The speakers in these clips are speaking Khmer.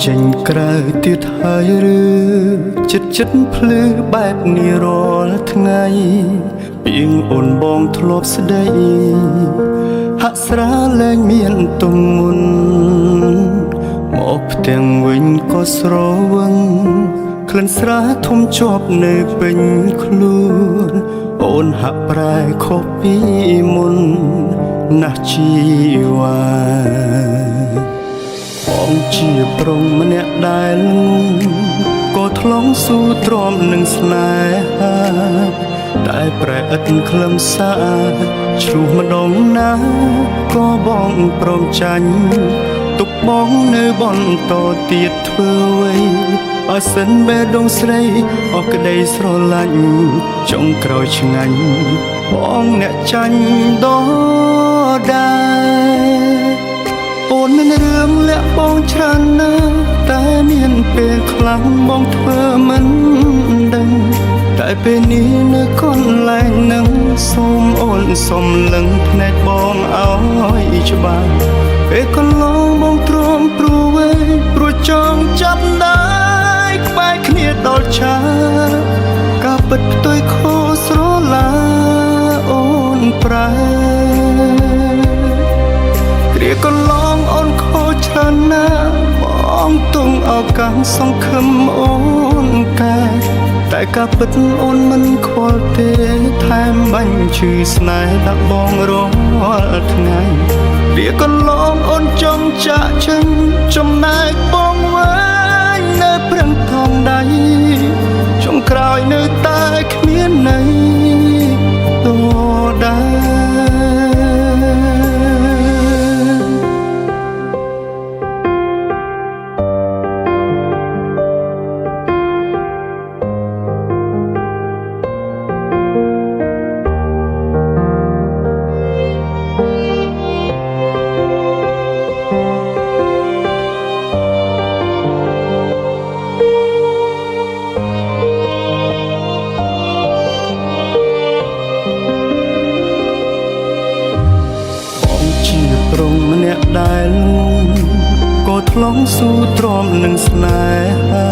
ចេញក្រៅទៀតហើយឬចិត្តភ្លឺបែបនេះរាល់ថ្ងៃពីងអូនបងធ្លាប់ស្ដីហាក់ស្រាលែងមានទុំមុនមកផ្ទាំងវិញក៏ស្រវឹងក្លិនស្រាធំជាប់នៅពេញខ្លួនអូនហាក់ប្រែខុសពីមុនណាស់ជីវ៉ាបងជាប្រុងម្នាក់ដែលក៏ធ្លងស៊ូទ្រាំនឹងស្នេហាតែប្រែឥតខ្លឹមសារឆ្លុះម្ដងណាក៏បងព្រមចាញ់ទុកបងនៅបន្តទៀតធ្វើអ្វីបើសិនបេះដូងស្រីអស់ក្ដីស្រឡាញ់ចុងក្រោយឆ្ងាញ់បងអ្នកចាញ់ដដែលអូនមានរឿងលាក់បងច្រើនណាស់តែមានពេលខ្លាំងបងធ្វើមិនដឹងតែពេលនេះនៅកន្លែងនឹងសូមអូនសុំលឹងភ្នែកបងឲ្យច្បាស់ពេលកន្លងបងទ្រាំព្រួយព្រោះចង់ចាប់ដៃក្បែរគ្នាដល់ឆាការពិតផ្ទុយខុសស្រឡាអូនប្រែគ្រាកន្លងអូនខូចច្រើនណាស់បងទង់ឱកាសសង្ឃឹមអូនកែតែការពិតអូនមិនខ្វល់ទេថែមបាញ់ឈឺស្នេហ៍ដាក់បងរាល់ថ្ងៃវាកន្លងអូនចង់ចាក់ចេញចំណែកបងវិញនៅព្រឹងថងដៃចុងក្រោយនៅតែគ្មានន័យដដែលប្រុងម្នាក់ដែលក៏ធ្លងស៊ូទ្រាំនឹងស្នេហា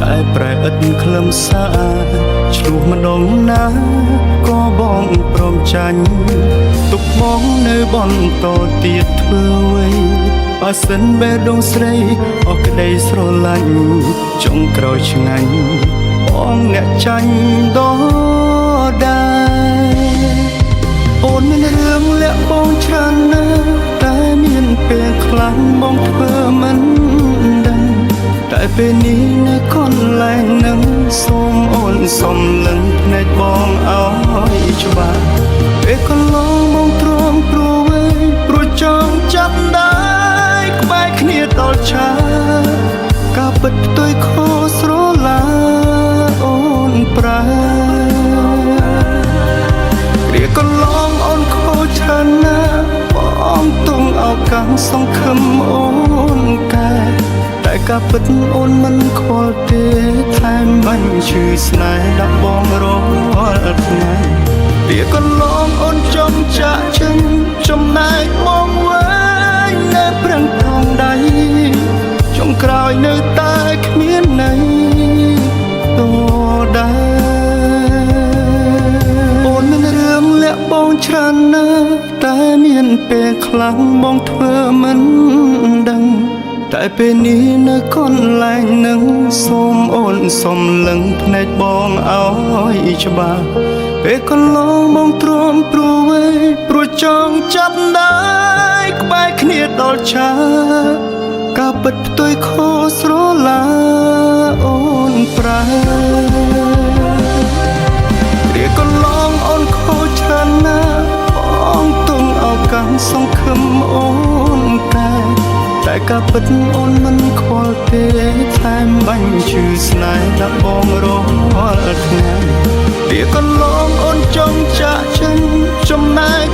តែប្រែឥតខ្លឹមសារឆ្លុះម្ដងណាក៏បងព្រមចាញ់ទុកបងនៅបន្តទៀតធ្វើអ្វីបើសិនបេះដូងស្រីអស់ក្ដីស្រឡាញ់ចុងក្រោយឆ្ងាញ់បងអ្នកចាញ់ដដែលអូនមានរឿងលាក់បងច្រើនណាស់តែមានពេលខ្លាំងបងធ្វើមិនដឹងតែពេលនេះនៅកន្លែងនឹងសូមអូនសុំលឹងភ្នែកបងឲ្យច្បាស់ពេលកន្លងបងទ្រាំព្រួយព្រោះចង់ចាប់ដៃក្បែរគ្នាដល់ឆាការពិតផ្ទុយខុសស្រឡាអូនប្រែគ្រាកន្លងអូនខូចច្រើនណាស់បងទង់ឱកាសសង្ឃឹមអូនកែតែការពិតអូនមិនខ្វល់ទេថែមបាញ់ឈឺស្នេហ៍ដាក់បងរាល់ថ្ងៃវាកន្លងអូនចង់ចាក់ចេញចំណែកបងវិញនៅព្រឹងថងដៃចុងក្រោយនៅតែគ្មានន័យដដែលអូនមានរឿងលាក់បងច្រើនណាស់តែមានពេលខ្លាំងបងធ្វើមិនដឹងតែពេលនេះនៅកន្លែងនឹងសូមអូនសុំលឹងភ្នែកបងឲ្យច្បាស់ពេលកន្លងបងទ្រាំព្រួយព្រោះចង់ចាប់ដៃក្បែរគ្នាដល់ឆាការពិតផ្ទុយខុសស្រឡាអូនប្រែគ្រាកន្លងអូនខូចច្រើនណាស់បងទង់ឱកាសសង្ឃឹមអូនកែតែការពិតអូនមិនខ្វល់ទេថែមបាញ់ឈឺស្នេហ៍ដាក់បងរាល់ថ្ងៃវាកន្លងអូនចង់ចាក់ចេញចំណែក